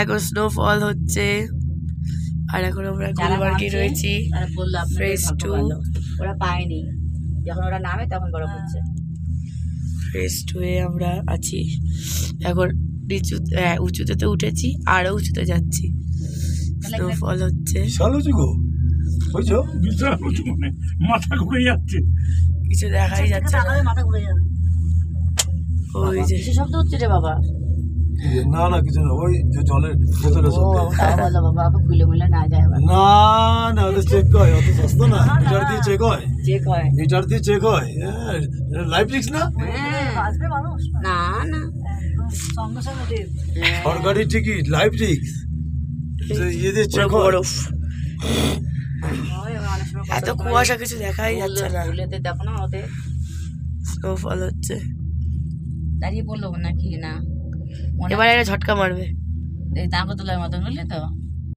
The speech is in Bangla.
এখন স্নোফল হচ্ছে আর এখন আমরা গুলমার্গে রয়েছি। ফেজ 2 ওরা পায়নি, যখন ওরা নামে তখন বরফ হচ্ছে। ফেজ 2 এ আমরা আছি এখন। উঁচুতে তো উঠেছি, আরো উঁচুতে যাচ্ছি। স্নোফল হচ্ছে, মাথা ঘুরে যাচ্ছে, কিছু দেখাই যাচ্ছে না। মাথা ঘুরে যাবে। ওই যে কিসের শব্দ হচ্ছে রে বাবা? না না কিছু না, ওই যে জলের বোতলের শব্দ। তাও বলো বাবা, ওকে খুলে মুলে না যায়। না না, ওটা চেক হয়, অত সস্তা না, মিটার দিয়ে চেক হয়, চেক হয়, মিটার দিয়ে চেক হয়। লাইফ রিস্ক না, না না সরকারি টিকিট, লাইফ রিস্ক, ইয়ে দিয়ে চেক হয়। বরফ, এত কুয়াশা, কিছু দেখাই যাচ্ছে না। ফুলেতে দেখো না, ওদের স্নোফল হচ্ছে। দাঁড়িয়ে পড়লো নাকি না? এবার একটা ঝটকা মারবে। এই তাঁকতলার মতন, বুঝলি তো?